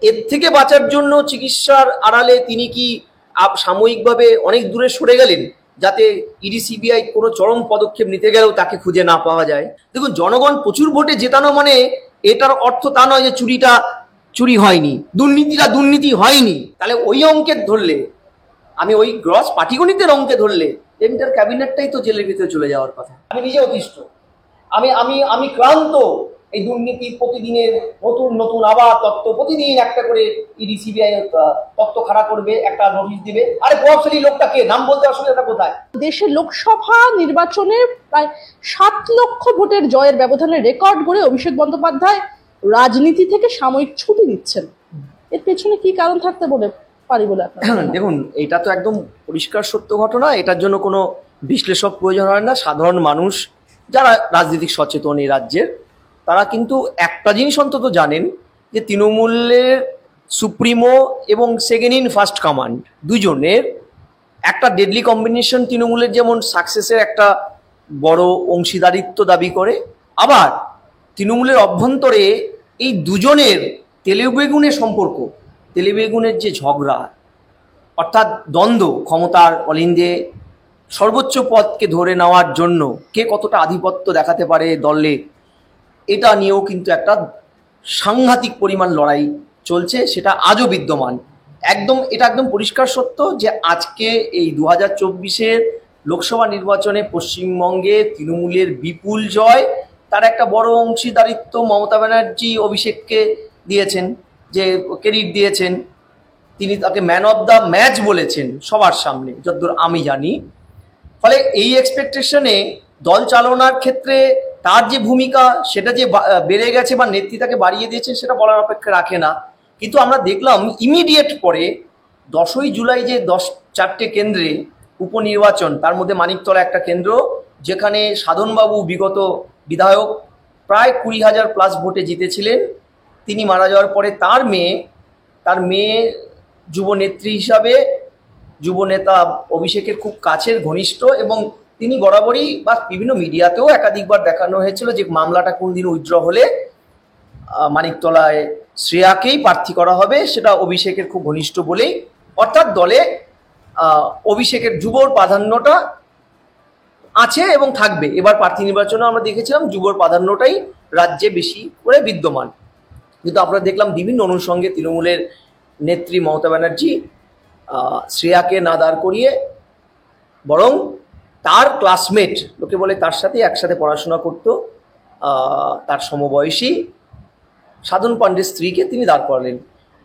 এর থেকে বাঁচার জন্য চিকিৎসার আড়ালে তিনি কি সাময়িকভাবে অনেক দূরে সরে গেলেন, যাতে ইডি সিবিআই কোনো চরম পদক্ষেপ নিতে গেলেও তাকে খুঁজে না পাওয়া যায়? দেখুন, জনগণ প্রচুর ভোটে জেতানো মানে এটার অর্থ তা নয় যে চুরিটা চুরি হয়নি, দুর্নীতিটা দুর্নীতি হয়নি। তাহলে ওই অঙ্কের ধরলে, আমি ওই গ্রস পাটিগণিতের অঙ্কে ধরলে এন্টার ক্যাবিনেটটাই তো জেলের ভিতরে চলে যাওয়ার কথা। আমি নিজে অতিষ্ঠ, আমি আমি আমি ক্লান্ত। এই দুর্নীতি প্রতিদিনের নতুন নতুন আবার তত্ত্ব, প্রতিদিন একটা করে ইডি সিবিআই তত্ত্ব খাড়া করবে, একটা নোটিশ দিবে। আরে প্রভাবশালী লোকটাকে নাম বলতে অসুবিধাটা কোথায়? দেশে লোকসভা নির্বাচনের প্রায় 7 লক্ষ ভোটের জয়ের ব্যবধানে রেকর্ড গড়ে অভিষেক বন্দ্যোপাধ্যায় রাজনীতি থেকে সাময়িক ছুটি নিচ্ছেন। এর পেছনে কি কারণ থাকতে পারি বলে আপনার? দেখুন, এটা তো একদম পরিষ্কার সত্য ঘটনা। এটার জন্য কোনো বিশ্লেষক প্রয়োজন হয় না। সাধারণ মানুষ যারা রাজনীতিক সচেতন এই রাজ্যের, তারা কিন্তু একটা জিনিস অন্তত জানেন যে তৃণমূলের সুপ্রিমো এবং সেকেন্ড ইন ফার্স্ট কমান্ড দুজনের একটা ডেডলি কম্বিনেশন তৃণমূলের যেমন সাকসেসের একটা বড় অংশীদারিত্ব দাবি করে, আবার তৃণমূলের অভ্যন্তরে এই দুজনের তেলেবেগুনের সম্পর্ক, তেলেবেগুনের যে ঝগড়া, অর্থাৎ দ্বন্দ্ব, ক্ষমতার অলিন্দে সর্বোচ্চ পদকে ধরে নেওয়ার জন্য কে কতটা আধিপত্য দেখাতে পারে দলে, এটা নিয়েও কিন্তু একটা সাংঘাতিক পরিমাণ লড়াই চলছে। সেটা আজও বিদ্যমান। এটা একদম পরিষ্কার সত্য যে আজকে এই 2024-এর লোকসভা নির্বাচনে পশ্চিমবঙ্গে তৃণমূলের বিপুল জয়। তার একটা বড় অংশীদারিত্ব মমতা ব্যানার্জি অভিষেককে দিয়েছেন, যে ক্রেডিট দিয়েছেন। তিনি তাকে ম্যান অফ দ্য ম্যাচ বলেছেন সবার সামনে, যতদূর আমি জানি। ফলে এই এক্সপেকটেশনে দল চালনার ক্ষেত্রে তার যে ভূমিকা, সেটা যে বেড়ে গেছে বা নেত্রী তাকে বাড়িয়ে দিয়েছে, সেটা বলার অপেক্ষা রাখে না। কিন্তু আমরা দেখলাম ইমিডিয়েট পরে 10ই জুলাই যে 4টে কেন্দ্রে উপনির্বাচন, তার মধ্যে মানিকতলা একটা কেন্দ্র, যেখানে সাধনবাবু বিগত বিধায়ক প্রায় 20,000+ ভোটে জিতেছিলেন। তিনি মারা যাওয়ার পরে তার মেয়ে যুবনেত্রী হিসাবে যুবনেতা অভিষেকের খুব কাছের ঘনিষ্ঠ, এবং তিনি বরাবরই বা বিভিন্ন মিডিয়াতেও একাধিকবার দেখানো হয়েছিল যে মামলাটা কোন দিন উইথড্র হলে মানিকতলায় শ্রেয়াকেই প্রার্থী করা হবে, সেটা অভিষেকের খুব ঘনিষ্ঠ বলেই। অর্থাৎ দলে অভিষেকের যুবর প্রাধান্যটা আছে এবং থাকবে। এবার প্রার্থী নির্বাচনে আমরা দেখেছিলাম যুবর প্রাধান্যটাই রাজ্যে বেশি করে বিদ্যমান। কিন্তু আমরা দেখলাম বিভিন্ন অনুষঙ্গে তৃণমূলের নেত্রী মমতা ব্যানার্জি শ্রেয়াকে না দাঁড় করিয়ে বরং তার ক্লাসমেট, লোকে বলে তার সাথে একসাথে পড়াশোনা করত, তার সমবয়সী সাধন পাণ্ডের স্ত্রীকে তিনি দাঁড় করালেন।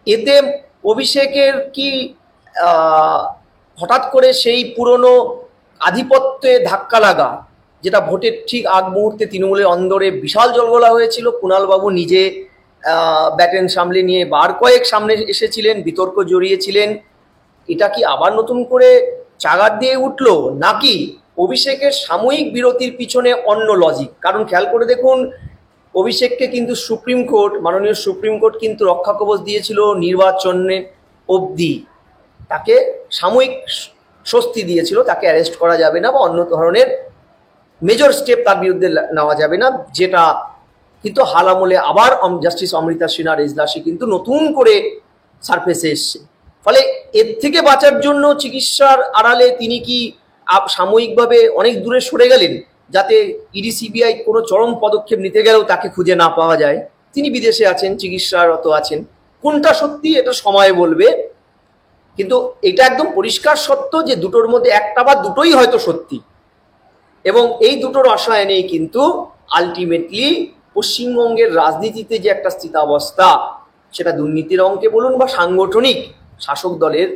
এতে অভিষেকের কি হঠাৎ করে সেই পুরনো আধিপত্যে ধাক্কা লাগা, যেটা ভোটের ঠিক আগ মুহূর্তে তৃণমূলের অন্দরে বিশাল জলগোলা হয়েছিল। কুণালবাবু নিজে ব্যাটেন সামলে নিয়ে বার কয়েক সামনে এসেছিলেন, বিতর্ক জড়িয়েছিলেন। এটা কি আবার নতুন করে চাগার দিয়ে উঠল, নাকি অভিষেকের সাময়িক বিরতির পিছনে অন্য লজিক? কারণ খেয়াল করে দেখুন, অভিষেককে কিন্তু মাননীয় সুপ্রিম কোর্ট কিন্তু রক্ষা কবচ দিয়েছিল নির্বাচনে অবধি। তাকে সাময়িক স্বস্তি দিয়েছিল, তাকে অ্যারেস্ট করা যাবে না বা অন্য ধরনের মেজর স্টেপ তার বিরুদ্ধে নেওয়া যাবে না, যেটা কিন্তু হাল আমলে আবার জাস্টিস অমৃতা সিনহার এজলাসে কিন্তু নতুন করে সারফেসে এসছে। ফলে এর থেকে বাঁচার জন্য চিকিৎসার আড়ালে তিনি কি সাময়িকভাবে অনেক দূরে সরে গেলেন, যাতে ইডি সিবিআই কোনো চরম পদক্ষেপ নিতে গেলেও তাকে খুঁজে না পাওয়া যায়? তিনি বিদেশে আছেন, চিকিৎসারত আছেন। কোনটা সত্যি এটা সময় বলবে, কিন্তু এটা একদম পরিষ্কার সত্য যে দুটোর মধ্যে একটা বা দুটোই হয়তো সত্যি। এবং এই দুটোর রসায়নেই কিন্তু আলটিমেটলি পশ্চিমবঙ্গের রাজনীতিতে যে একটা স্থিতাবস্থা, সেটা দুর্নীতির অঙ্কে বলুন বা সাংগঠনিক শাসক দলের,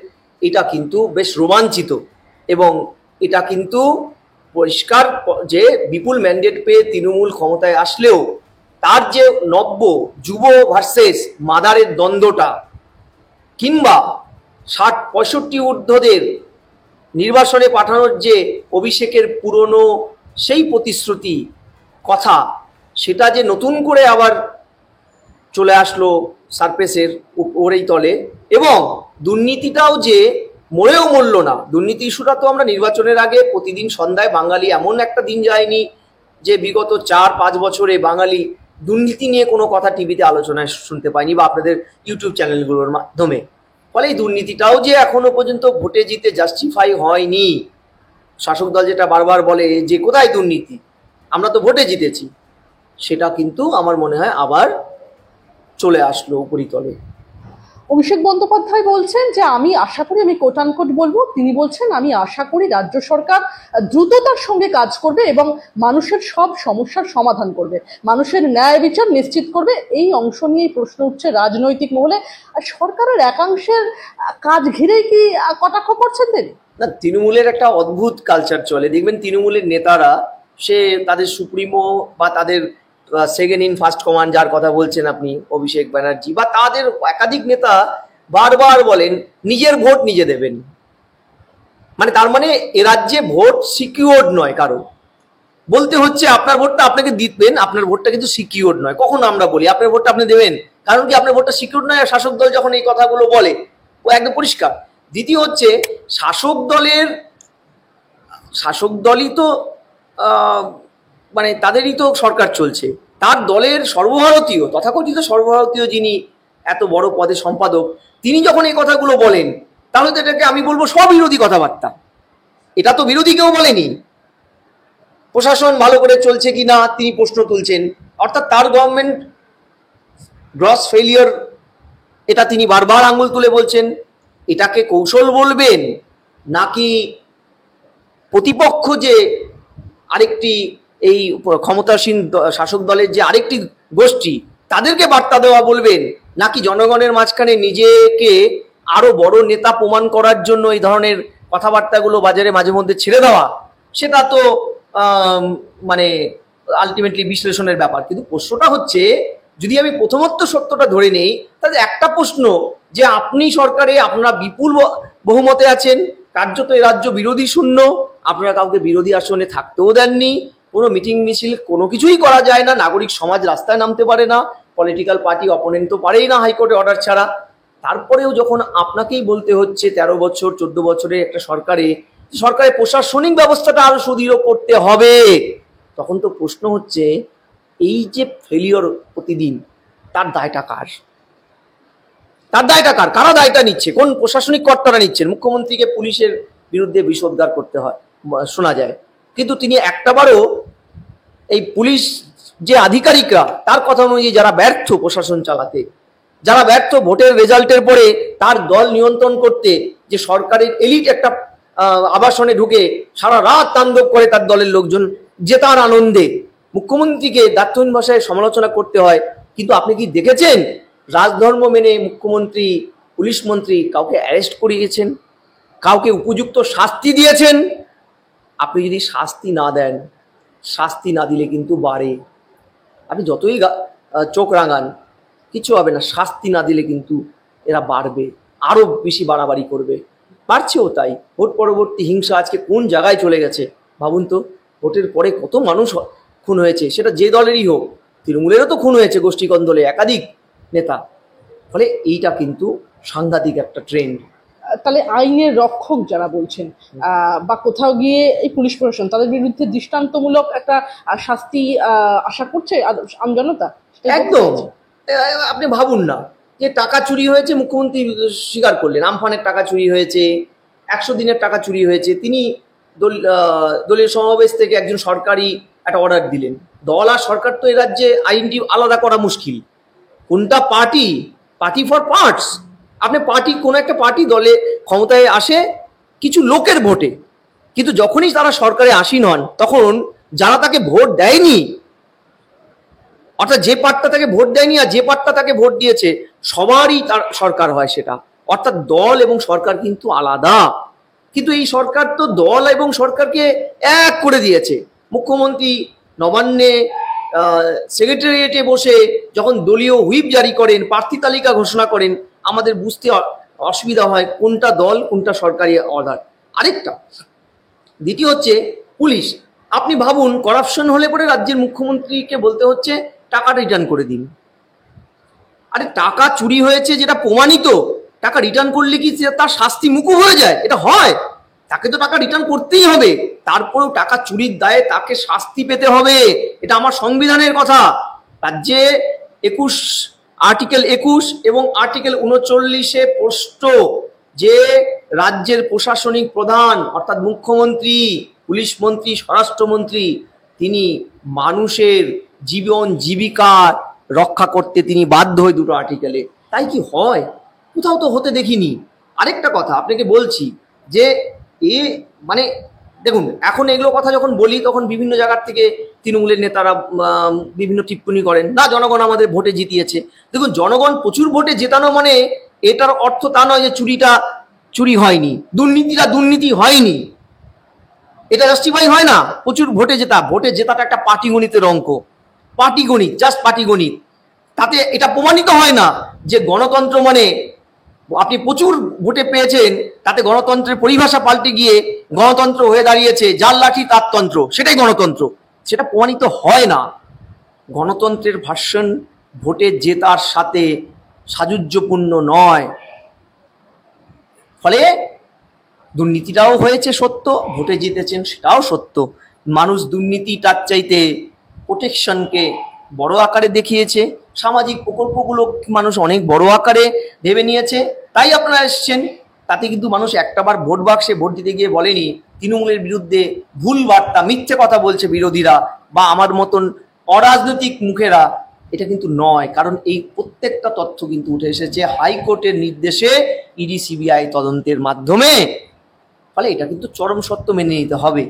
এটা কিন্তু বেশ রোমাঞ্চিত। এবং এটা কিন্তু পরিষ্কার যে বিপুল ম্যান্ডেট পেয়ে তৃণমূল ক্ষমতায় আসলেও তার যে নব্য যুব ভার্সেস মাদারের দ্বন্দ্বটা, কিংবা 60-65 ঊর্ধ্বদের নির্বাসনে পাঠানোর যে অভিষেকের পুরনো সেই প্রতিশ্রুতি কথা, সেটা যে নতুন করে আবার চলে আসলো সারফেসের উপরেই তলে। এবং দুর্নীতিটাও যে মরেও মরল না। দুর্নীতি ইস্যুটা তো আমরা নির্বাচনের আগে প্রতিদিন সন্ধ্যায়, বাঙালি এমন একটা দিন যায়নি যে বিগত 4-5 বছরে বাঙালি দুর্নীতি নিয়ে কোনো কথা টিভিতে আলোচনায় শুনতে পাইনি বা আপনাদের ইউটিউব চ্যানেলগুলোর মাধ্যমে। ফলে এই দুর্নীতিটাও যে এখনো পর্যন্ত ভোটে জিতে জাস্টিফাই হয়নি। শাসক দল যেটা বারবার বলে যে কোথায় দুর্নীতি, আমরা তো ভোটে জিতেছি, সেটা কিন্তু আমার মনে হয় আবার চলে আসলো উপরিতলে। অভিষেক বন্দ্যোপাধ্যায় বলছেন যে আমি আশা করি, আমি কোট আনকোট বলবো, তিনি বলছেন আমি আশা করি রাজ্য সরকার দ্রুততার সঙ্গে কাজ করবে এবং মানুষের সব সমস্যার সমাধান করবে, মানুষের ন্যায় বিচার নিশ্চিত করবে। এই অংশ নিয়েই প্রশ্ন উঠছে রাজনৈতিক মহলে। আর সরকারের একাংশের কাজ ঘিরেই কি কটাক্ষ করছেন তিনি? না, তৃণমূলের একটা অদ্ভুত কালচার চলে, দেখবেন তৃণমূলের নেতারা তাদের সুপ্রিমো বা তাদের সেকেন্ড ইন ফার্স্ট কমান্ড, যার কথা বলছেন আপনি অভিষেক ব্যানার্জি, বা তাদের একাধিক নেতা বারবার বলেন নিজের ভোট নিজে দেবেন। মানে তার মানে এ রাজ্যে ভোট সিকিউরড নয় কারো, বলতে হচ্ছে আপনার ভোটটা আপনাকে দিবেন, আপনার ভোটটা কিন্তু সিকিউরড নয়। কখন আমরা বলি আপনার ভোটটা আপনি দেবেন, কারণ কি আপনার ভোটটা সিকিউরড নয়। আর শাসক দল যখন এই কথাগুলো বলে ও একদম পরিষ্কার। দ্বিতীয় হচ্ছে শাসক দলই তো মানে তাদেরই তো সরকার চলছে, তার দলের সর্বভারতীয় তথাকথিত সর্বভারতীয় যিনি এত বড় পদে সম্পাদক, তিনি যখন এই কথাগুলো বলেন তাহলে তো এটাকে আমি বলবো স্ববিরোধী কথাবার্তা। এটা তো বিরোধী কেউ বলেনি। প্রশাসন ভালো করে চলছে কি না তিনি প্রশ্ন তুলছেন, অর্থাৎ তার গভর্নমেন্ট গ্রস ফেলিয়ার, এটা তিনি বারবার আঙুল তুলে বলছেন। এটাকে কৌশল বলবেন নাকি প্রতিপক্ষ যে আরেকটি এই ক্ষমতাসীন শাসক দলের যে আরেকটি গোষ্ঠী তাদেরকে বার্তা দেওয়া বলবেন, নাকি জনগণের মাঝখানে নিজেকে আরো বড় নেতা প্রমাণ করার জন্য এই ধরনের কথাবার্তাগুলো বাজারে মাঝে মধ্যে ছেড়ে দেওয়া? সেটা তো মানে আলটিমেটলি বিশ্লেষণের ব্যাপার। কিন্তু প্রশ্নটা হচ্ছে, যদি আমি প্রথমত্ব সত্যটা ধরে নেই, তাহলে একটা প্রশ্ন যে আপনি সরকারে আপনারা বিপুল বহুমতে আছেন, কার্যত এ রাজ্য বিরোধী শূন্য, আপনারা কাউকে বিরোধী আসনে থাকতেও দেননি, কোনো মিটিং মিছিল কোনো কিছুই করা যায় না, নাগরিক সমাজ রাস্তায় নামতে পারে না, পলিটিক্যাল পার্টি অপোনেন্ট তো পারেই না হাইকোর্টে অর্ডার ছাড়া। তারপরেও যখন আপনাকেই বলতে হচ্ছে 13 বছর 14 বছরের একটা সরকারের প্রশাসনিক ব্যবস্থাটা আরো সুদৃঢ় করতে হবে, তখন তো প্রশ্ন হচ্ছে এই যে ফেলিওর প্রতিদিন, তার দায়টা কার? কারা দায়টা নিচ্ছে? কোন প্রশাসনিক কর্তারা নিচ্ছেন? মুখ্যমন্ত্রীকে পুলিশের বিরুদ্ধে বিষোদ্গার করতে হয় শোনা যায়, কিন্তু তিনি একটাবারও এই পুলিশ যে আধিকারিকরা তার কথা অনুযায়ী যারা ব্যর্থ প্রশাসন চালাতে, যারা ব্যর্থ ভোটের রেজাল্টের পরে তার দল নিয়ন্ত্রণ করতে, যে সরকারের এলিট একটা আবাসনে ঢুকে সারা রাত তাণ্ডব করে তার দলের লোকজন জেতার আনন্দে, মুখ্যমন্ত্রীকে দার্থহীন ভাষায় সমালোচনা করতে হয়। কিন্তু আপনি কি দেখেছেন রাজধর্ম মেনে মুখ্যমন্ত্রী, পুলিশ মন্ত্রী কাউকে অ্যারেস্ট করিয়েছেন, কাউকে উপযুক্ত শাস্তি দিয়েছেন? আপনি যদি শাস্তি না দেন, শাস্তি না দিলে কিন্তু বাড়ে। আপনি যতই চোখ রাঙান কিছু হবে না, শাস্তি না দিলে কিন্তু এরা বাড়বে, আরো বেশি বাড়াবাড়ি করবে, বাড়ছেও তাই। ভোট পরবর্তী হিংসা আজকে কোন জায়গায় চলে গেছে ভাবুন তো। ভোটের পরে কত মানুষ খুন হয়েছে, সেটা যে দলেরই হোক, তৃণমূলেরও তো খুন হয়েছে গোষ্ঠী কন্দলে একাধিক নেতা। ফলে এইটা কিন্তু সাংঘাতিক একটা ট্রেন্ড। তাহলে আইনের রক্ষক যারা বলছেন বা কোথাও গিয়ে এই পুলিশ প্রশাসন, তাদের বিরুদ্ধে দৃষ্টান্তমূলক একটা শাস্তি আশা করছে আমজনতা? একদম। আপনি ভাবুন না, যে টাকা চুরি হয়েছে, মুখ্যমন্ত্রী স্বীকার করলেন আমফানের টাকা চুরি হয়েছে, 100 দিনের টাকা চুরি হয়েছে, তিনি দলীয় সমাবেশ থেকে একজন সরকারি একটা অর্ডার দিলেন। দল আর সরকার তো এ রাজ্যে আইনটি আলাদা করা মুশকিল। কোনটা পার্টি ফর পার্টস। আপনি কোনো একটা পার্টি দলে ক্ষমতায় আসে কিছু লোকের ভোটে, কিন্তু যখনই তারা সরকারে আসীন হন তখন যারা তাকে ভোট দেয়নি, অর্থাৎ যে পার্টটা তাকে ভোট দেয়নি আর যে পার্টটা তাকে ভোট দিয়েছে, সবারই তার সরকার হয় সেটা। অর্থাৎ দল এবং সরকার কিন্তু আলাদা। কিন্তু এই সরকার তো দল এবং সরকারকে এক করে দিয়েছে। মুখ্যমন্ত্রী নবান্নে সেক্রেটারিয়েটে বসে যখন দলীয় হুইপ জারি করেন, প্রার্থী তালিকা ঘোষণা করেন, আমাদের বুঝতে অসুবিধা হয় কোনটা দল কোনটা সরকারি অর্ডার। আরেকটা দ্বিতীয় হচ্ছে পুলিশ। আপনি ভাবুন, করাপশন হলে পরে রাজ্যের মুখ্যমন্ত্রীকে বলতে হচ্ছে টাকা রিটার্ন করে দিন। আরে টাকা চুরি হয়েছে যেটা প্রমাণিত, টাকা রিটার্ন করলে কি তার শাস্তি মুকুব হয়ে যায়? এটা হয়? তাকে তো টাকা রিটার্ন করতেই হবে, তারপরেও টাকা চুরির দায়ে তাকে শাস্তি পেতে হবে। এটা আমার সংবিধানের কথা। রাজ্যে 21 এবং আর্টিকেল 39-এ স্পষ্ট যে রাজ্যের প্রশাসনিক প্রধান অর্থাৎ মুখ্যমন্ত্রী, পুলিশ মন্ত্রী, স্বরাষ্ট্রমন্ত্রী তিনি মানুষের জীবন জীবিকা রক্ষা করতে তিনি বাধ্য হয় দুটো আর্টিকেলে। তাই কি হয়? কোথাও তো হতে দেখিনি। আরেকটা কথা আপনাকে বলছি যে মানে দেখুন, এখন এগুলো কথা যখন বলি তখন বিভিন্ন জায়গার থেকে তৃণমূলের নেতারা বিভিন্ন টিপ্পণী করেন, না জনগণ আমাদের ভোটে জিতিয়েছে। দেখুন, জনগণ প্রচুর ভোটে জেতানো মানে এটার অর্থ তা নয় যে চুরিটা চুরি হয়নি, দুর্নীতি হয়নি। এটা জাস্টিফাই হয় না। প্রচুর ভোটে জেতাটা একটা পাটিগণিতের অঙ্ক, পাটিগণিত, জাস্ট পাটিগণিত। তাতে এটা প্রমাণিত হয় না যে গণতন্ত্র মানে আপনি প্রচুর ভোটে পেয়েছেন, তাতে গণতন্ত্রের পরিভাষা পাল্টে গিয়ে গণতন্ত্র হয়ে দাঁড়িয়েছে যার লাঠি তার তন্ত্র, সেটাই গণতন্ত্র। সেটা প্রমাণিত হয় না। গণতন্ত্রের ভার্সন ভোটে জেতার সাথে সাযুজ্যপূর্ণ নয়। ফলে দুর্নীতিটাও হয়েছে সত্য, ভোটে জিতেছেন সেটাও সত্য। মানুষ দুর্নীতিটার চাইতে প্রোটেকশনকে বড় আকারে দেখিয়েছে, সামাজিক প্রকল্পগুলো মানুষ অনেক বড় আকারে ভেবে নিয়েছে, তাই আপনারা এসছেন। তাতে কিন্তু মানুষ একটাবার ভোট বাক্সে ভোট দিতে গিয়ে বলেনি তৃণমূলের বিরুদ্ধে ভুল বার্তা, মিথ্যে কথা বলছে বিরোধীরা বা আমার মতন অরাজনৈতিক মুখেরা। এটা কিন্তু নয়, কারণ এই প্রত্যেকটা তথ্য কিন্তু উঠে এসেছে হাইকোর্টের নির্দেশে, ইডি সিবিআই তদন্তের মাধ্যমে। ফলে এটা কিন্তু চরম সত্য মেনে নিতে হবে।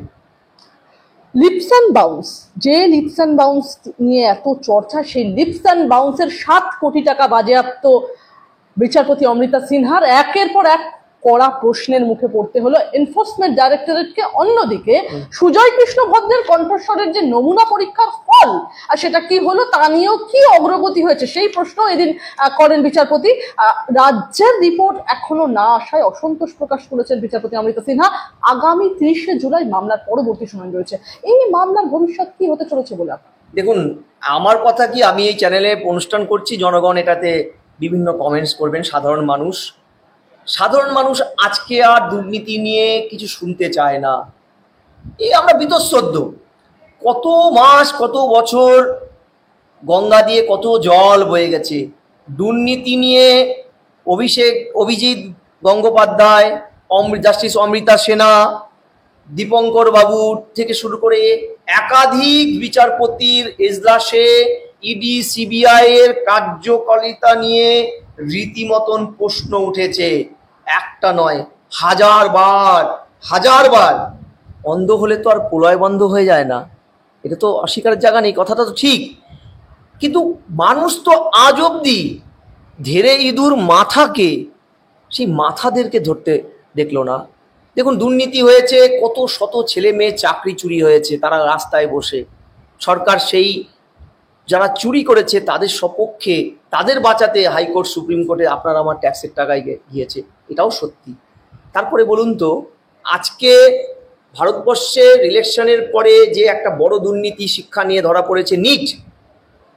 লিপস অ্যান্ড বাউন্স, যে লিপস অ্যান্ড বাউন্স নিয়ে এত চর্চা, সেই লিপস অ্যান্ড বাউন্সের 7 কোটি টাকা বাজেয়াপ্ত বিচারপতি অমৃতা সিনহার একের পর এক কড়া প্রশ্নের মুখে পড়তে হলো এনফোর্সমেন্ট ডাইরেক্টরেটকে। অন্যদিকে সুজয় কৃষ্ণ ভদ্রের কণ্ঠস্বরের যে নমুনা পরীক্ষার ফল, আর সেটা কি হলো তা নিয়েও কি অগ্রগতি হয়েছে সেই প্রশ্ন এদিন করেন বিচারপতি। রাজ্যের রিপোর্ট এখনো না আসায় অসন্তোষ প্রকাশ করেছেন বিচারপতি অমৃতা সিনহা। আগামী 30শে জুলাই মামলার পরবর্তী শুনানি রয়েছে। এই মামলার ভবিষ্যৎ কি হতে চলেছে বলে আপনার? দেখুন, আমার কথা কি, আমি এই চ্যানেলে অনুষ্ঠান করছি, জনগণ এটাতে বিভিন্ন কমেন্টস করবেন। সাধারণ মানুষ আজকে আর দুর্নীতি নিয়ে কিছু শুনতে চায় না। এই আমরা বীতশ্রদ্ধ, কত মাস কত বছর গঙ্গা দিয়ে কত জল বয়ে গেছে। দুর্নীতি নিয়ে অভিজিৎ গঙ্গোপাধ্যায়, জাস্টিস অমৃতা সিনহা, দীপঙ্কর বাবু থেকে শুরু করে একাধিক বিচারপতির এজলাসে ইডি সিবিআই এর কার্যকারিতা নিয়ে রীতিমতন প্রশ্ন উঠেছে। একটা নয়, হাজারবার। অন্ধ হলে তো আর প্রলয় বন্ধ হয়ে যায় না, এটা তো অস্বীকারের জায়গা নেই, কথাটা তো ঠিক। কিন্তু মানুষ তো আজ অব্দি ধেড়ে ইঁদুর মাথাকে, সেই মাথাদেরকে ধরতে দেখলো না। দেখুন, দুর্নীতি হয়েছে, কত শত ছেলে মেয়ে চাকরি চুরি হয়েছে, তারা রাস্তায় বসে। সরকার সেই যারা চুরি করেছে তাদের সপক্ষে, তাদের বাঁচাতে হাইকোর্ট, সুপ্রিম কোর্টে আপনার আমার ট্যাক্সের টাকায় গিয়েছে, এটাও সত্যি। তারপরে বলুন তো, আজকে ভারতবর্ষের ইলেকশনের পরে যে একটা বড় দুর্নীতি শিক্ষা নিয়ে ধরা পড়েছে, নিট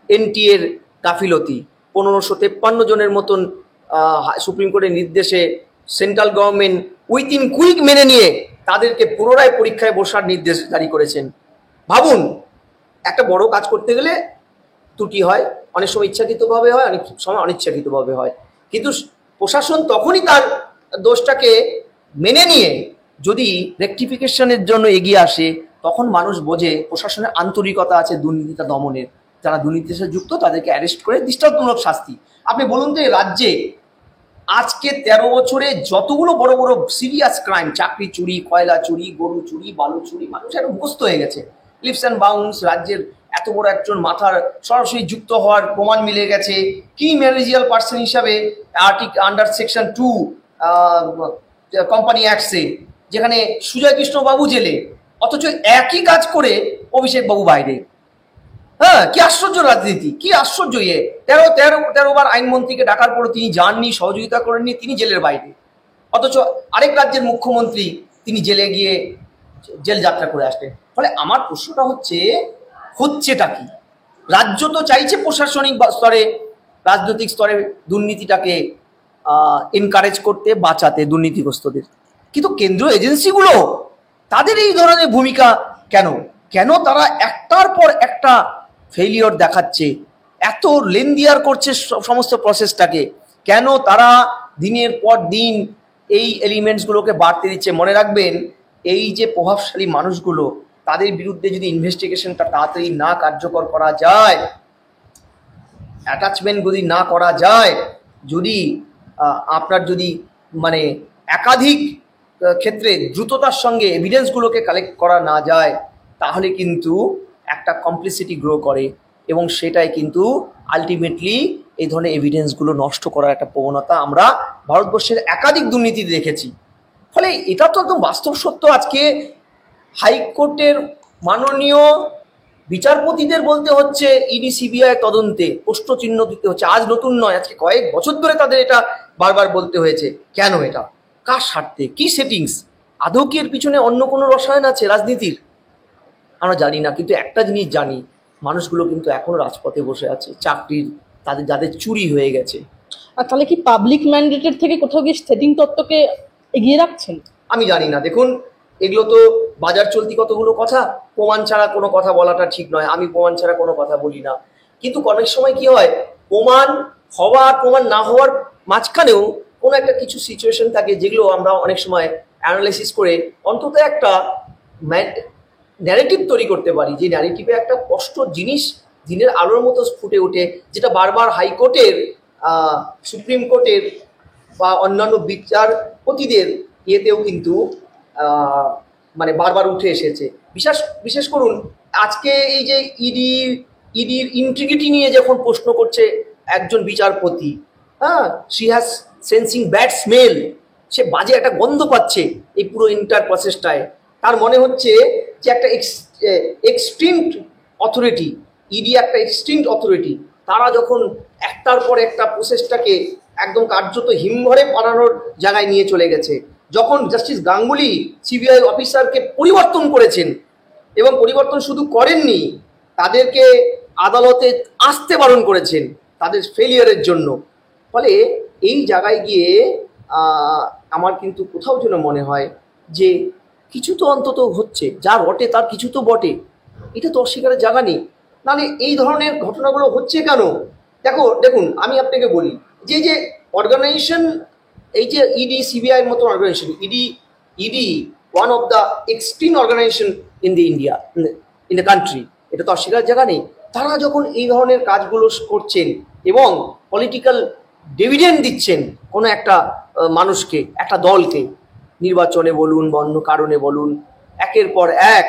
এনটিএ এর গাফিলতি, 1553 জনের মতন সুপ্রিম কোর্টের নির্দেশে সেন্ট্রাল গভর্নমেন্ট উইথিন কুইক মেনে নিয়ে তাদেরকে পুনরায় পরীক্ষায় বসার নির্দেশ জারি করেছেন। ভাবুন, একটা বড় কাজ করতে গেলে ত্রুটি হয়, অনেক সময় ইচ্ছাকৃতভাবে হয়, অনেক সময় অনিচ্ছাকৃতভাবে হয়, কিন্তু প্রশাসন তখনই তার দোষটাকে মেনে নিয়ে যদি রেকটিফিকেশনের জন্য এগিয়ে আসে, তখন মানুষ বোঝে প্রশাসনের আন্তরিকতা আছে দুর্নীতিটা দমনের। যারা দুর্নীতির সাথে যুক্ত তাদেরকে অ্যারেস্ট করে দৃষ্টান্তমূলক শাস্তি। আপনি বলুন তো, রাজ্যে আজকে 13 বছরে যতগুলো বড় বড় সিরিয়াস ক্রাইম, চাকরি চুরি, কয়লা চুরি, গরু চুরি, বালু চুরি, মানুষের মুখস্থ হয়ে গেছে। লিপস অ্যান্ড বাউন্স, রাজ্যের এত বড় একজন মাথার সরাসরি যুক্ত হওয়ার প্রমাণ মিলে গেছে কি ম্যানেজিয়াল পার্সন হিসাবে আন্ডার সেকশন 2 কোম্পানি অ্যাক্টসে, যেখানে সুজয় কৃষ্ণ বাবু জেলে, অথচ একই কাজ করে অভিষেক বাবু বাইরে। হ্যাঁ, কি আশ্চর্য রাজনীতি, কি আশ্চর্য! 13 বার আইনমন্ত্রীকে ডাকার পরও তিনি যাননি, সহযোগিতা করেননি, তিনি জেলের বাইরে। অথচ আরেক রাজ্যের মুখ্যমন্ত্রী তিনি জেলে গিয়ে জেল যাত্রা করে আসলেন। ফলে আমার প্রশ্নটা হচ্ছেটা কি? রাজ্য তো চাইছে প্রশাসনিক স্তরে, রাজনৈতিক স্তরে দুর্নীতিটাকে এনকারেজ করতে, বাঁচাতে দুর্নীতিগ্রস্তদের, কিন্তু কেন্দ্রীয় এজেন্সিগুলো তাদের এই ধরনের ভূমিকা কেন তারা একটার পর একটা ফেলিওর দেখাচ্ছে? এত লেন্দিয়ার করছে সমস্ত প্রসেসটাকে? কেন তারা দিনের পর দিন এই এলিমেন্টসগুলোকে বাড়তে দিচ্ছে? মনে রাখবেন, এই যে প্রভাবশালী মানুষগুলো, তাদের বিরুদ্ধে যদি ইনভেস্টিগেশনটা তাড়াতাড়ি না কার্যকর করা যায়, অ্যাটাচমেন্ট যদি না করা যায়, যদি আপনার যদি মানে একাধিক ক্ষেত্রে দ্রুততার সঙ্গে এভিডেন্সগুলোকে কালেক্ট করা না যায়, তাহলে কিন্তু একটা কমপ্লিসিটি গ্রো করে এবং সেটাই কিন্তু আলটিমেটলি এই ধরনের এভিডেন্সগুলো নষ্ট করার একটা প্রবণতা আমরা ভারতবর্ষের একাধিক দুর্নীতিতে দেখেছি। ফলে এটা তো একদম বাস্তব সত্য। আজকে হাইকোর্টের মাননীয় বিচারপতিদের বলতে হচ্ছে ইডি সিবিআই তদন্তে প্রশ্ন চিহ্ন দিতে হচ্ছে। আজ নতুন নয়, আজকে কয়েক বছর ধরে তাদের এটা বারবার বলতে হয়েছে। কেন? এটা কার স্বার্থে? কি সেটিংস? আদৌ কি এর পিছনে অন্য কোনো রসায়ন আছে রাজনীতির? আমরা জানি না, কিন্তু একটা জিনিস জানি, মানুষগুলো কিন্তু এখনো রাজপথে বসে আছে, চাকরির যাদের চুরি হয়ে গেছে। আর তাহলে কি পাবলিক ম্যান্ডেটের থেকে কোথাও গিয়ে সেটিং তত্ত্বকে এগিয়ে রাখছেন? আমি জানি না। দেখুন, এগুলো তো বাজার চলতি কতগুলো কথা, প্রমাণ ছাড়া কোনো কথা বলাটা ঠিক নয়। আমি প্রমাণ ছাড়া কোনো কথা বলি না, কিন্তু অনেক সময় কি হয়, প্রমাণ হওয়া আর প্রমাণ না হওয়ার মাঝখানেও কোনো একটা কিছু সিচুয়েশন থাকে, যেগুলো আমরা অনেক সময় অ্যানালাইসিস করে অন্তত একটা ন্যারেটিভ তৈরি করতে পারি, যে ন্যারেটিভে একটা স্পষ্ট জিনিস দিনের আলোর মতো ফুটে ওঠে, যেটা বারবার হাইকোর্টের, সুপ্রিম কোর্টের বা অন্যান্য বিচারপতিদের ইয়েতেও কিন্তু মানে বারবার উঠে এসেছে। বিশেষ করুন আজকে এই যে ইডির ইন্টিগ্রিটি নিয়ে যখন প্রশ্ন করছে একজন বিচারপতি, হ্যাঁ, she has sensing bad smell, সে বাজে একটা গন্ধ পাচ্ছে এই পুরো ইন্টার প্রসেসটায়। তার মনে হচ্ছে যে একটা এক্সট্রিমড অথরিটি, ইডি একটা এক্সট্রিমড অথরিটি, তারা যখন একটার পর একটা প্রসেসটাকে একদম কার্যত হিমঘরে বানানোর জায়গায় নিয়ে চলে গেছে। যখন জাস্টিস গাঙ্গুলি সিবিআই অফিসারকে পরিবর্তন করেছেন, এবং পরিবর্তন শুধু করেননি, তাদেরকে আদালতে আসতে বারণ করেছেন তাদের ফেলিয়ারের জন্য। ফলে এই জায়গায় গিয়ে আমার কিন্তু কোথাও যেন মনে হয় যে কিছু তো অন্তত হচ্ছে, যা বটে তার কিছু তো বটে, এটা তো অস্বীকারের জায়গা নেই। নাহলে এই ধরনের ঘটনাগুলো হচ্ছে কেন? দেখুন আমি আপনাকে বলি, যে অর্গানাইজেশন, এই যে ইডি সিবিআই মতো organization, ED one of the extreme organization in the country, এটা তো অস্বীকারের জায়গা নেই। তারা যখন এই ধরনের কাজগুলো করছেন এবং পলিটিক্যাল ডিভিডেন্ড দিচ্ছেন কোনো একটা মানুষকে, একটা দলকে, নির্বাচনে বলুন বা অন্য কারণে বলুন, একের পর এক,